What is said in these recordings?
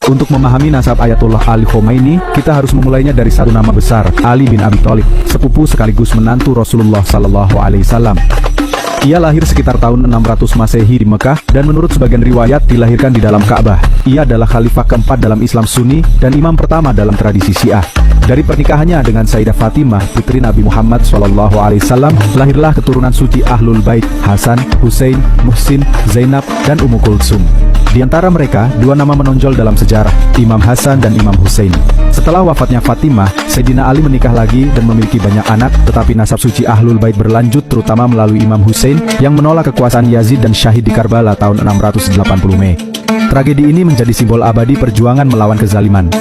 Untuk memahami nasab Ayatullah Ali Khomeini, kita harus memulainya dari satu nama besar, Ali bin Abi Thalib, sepupu sekaligus menantu Rasulullah Sallallahu Alaihi Wasallam. Ia lahir sekitar tahun 600 Masehi di Mekah, dan menurut sebagian riwayat dilahirkan di dalam Ka'bah. Ia adalah khalifah keempat dalam Islam Sunni, dan imam pertama dalam tradisi Syiah. Dari pernikahannya dengan Sayyidah Fatimah, putri Nabi Muhammad SAW, lahirlah keturunan suci Ahlul Bait, Hasan, Hussein, Muhsin, Zainab, dan Ummu Kulsum. Di antara mereka, dua nama menonjol dalam sejarah, Imam Hasan dan Imam Hussein. Setelah wafatnya Fatimah, Sayyidina Ali menikah lagi dan memiliki banyak anak, tetapi nasab suci Ahlul Bait berlanjut terutama melalui Imam Hussein yang menolak kekuasaan Yazid dan syahid di Karbala tahun 680 Mei. Tragedi ini menjadi simbol abadi perjuangan melawan kezaliman.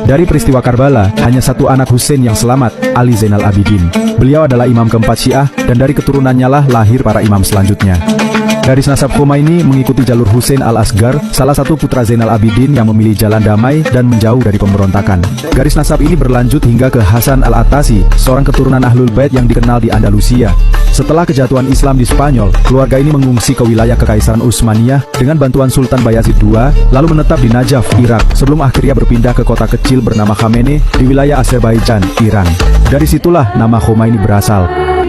Dari peristiwa Karbala, hanya satu anak Hussein yang selamat, Ali Zainal Abidin. Beliau adalah imam keempat Syiah, dan dari keturunannya lah lahir para imam selanjutnya. Garis nasab Khomeini mengikuti jalur Hussein al-Asgar, salah satu putra Zainal Abidin yang memilih jalan damai dan menjauh dari pemberontakan. Garis nasab ini berlanjut hingga ke Hasan al-Attasi, seorang keturunan Ahlul Bait yang dikenal di Andalusia. Setelah kejatuhan Islam di Spanyol, keluarga ini mengungsi ke wilayah Kekaisaran Utsmaniyah dengan bantuan Sultan Bayazid II, lalu menetap di Najaf, Irak, sebelum akhirnya berpindah ke kota kecil bernama Khamenei di wilayah Azerbaijan, Iran. Dari situlah nama Khomeini berasal.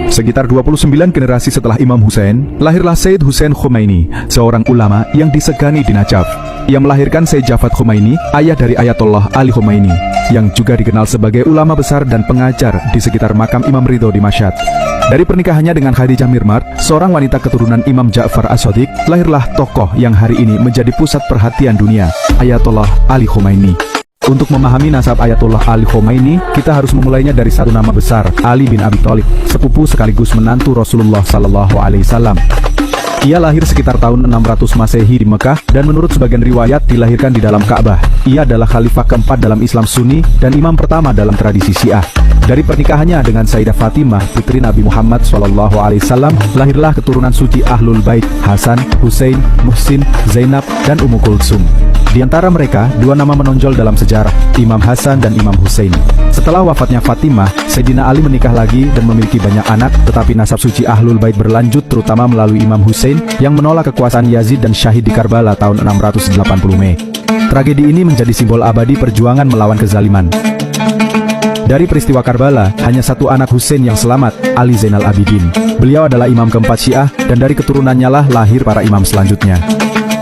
Sekitar 29 generasi setelah Imam Hussein, lahirlah Sayyid Hussein Khomeini, seorang ulama yang disegani di Najaf. Ia melahirkan Sayyid Javad Khomeini, ayah dari Ayatollah Ali Khomeini, yang juga dikenal sebagai ulama besar dan pengajar di sekitar makam Imam Ridho di Mashhad. Dari pernikahannya dengan Khadijah Mirmart, seorang wanita keturunan Imam Ja'far As-Shadiq, lahirlah tokoh yang hari ini menjadi pusat perhatian dunia, Ayatollah Ali Khomeini. Untuk memahami nasab Ayatullah Ali Khomeini, kita harus memulainya dari satu nama besar, Ali bin Abi Thalib, sepupu sekaligus menantu Rasulullah Sallallahu Alaihi Wasallam. Ia lahir sekitar tahun 600 Masehi di Mekah, dan menurut sebagian riwayat dilahirkan di dalam Ka'bah. Ia adalah khalifah keempat dalam Islam Sunni, dan imam pertama dalam tradisi Syiah. Dari pernikahannya dengan Sayyidah Fatimah, putri Nabi Muhammad SAW, lahirlah keturunan suci Ahlul Bait, Hasan, Hussein, Muhsin, Zainab, dan Ummu Kulsum. Di antara mereka, dua nama menonjol dalam sejarah, Imam Hasan dan Imam Hussein. Setelah wafatnya Fatimah, Sayyidina Ali menikah lagi dan memiliki banyak anak, tetapi nasab suci Ahlul Bait berlanjut terutama melalui Imam Hussein yang menolak kekuasaan Yazid dan syahid di Karbala tahun 680 Mei. Tragedi ini menjadi simbol abadi perjuangan melawan kezaliman. Dari peristiwa Karbala, hanya satu anak Hussein yang selamat, Ali Zainal Abidin. Beliau adalah imam keempat Syiah, dan dari keturunannya lah lahir para imam selanjutnya.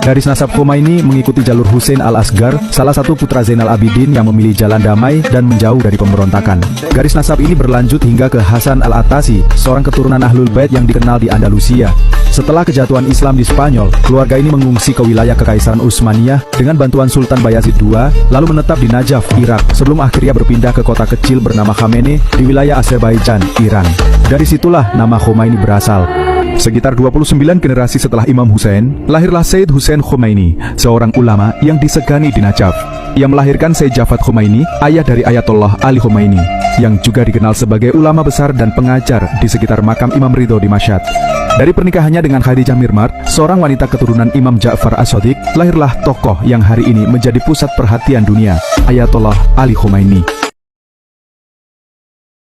Garis nasab Khomeini mengikuti jalur Hussein al-Asgar, salah satu putra Zainal Abidin yang memilih jalan damai dan menjauh dari pemberontakan. Garis nasab ini berlanjut hingga ke Hasan al-Attasi, seorang keturunan Ahlul Bait yang dikenal di Andalusia. Setelah kejatuhan Islam di Spanyol, keluarga ini mengungsi ke wilayah Kekaisaran Utsmaniyah dengan bantuan Sultan Bayazid II, lalu menetap di Najaf, Irak, sebelum akhirnya berpindah ke kota kecil bernama Khamenei di wilayah Azerbaijan, Iran. Dari situlah nama Khomeini berasal. Sekitar 29 generasi setelah Imam Hussein, lahirlah Sayyid Hussein Khomeini, seorang ulama yang disegani di Najaf. Ia melahirkan Sayyid Javad Khomeini, ayah dari Ayatollah Ali Khomeini, yang juga dikenal sebagai ulama besar dan pengajar di sekitar makam Imam Ridho di Mashhad. Dari pernikahannya dengan Khadijah Mirmart, seorang wanita keturunan Imam Ja'far As-Shadiq, lahirlah tokoh yang hari ini menjadi pusat perhatian dunia, Ayatollah Ali Khomeini.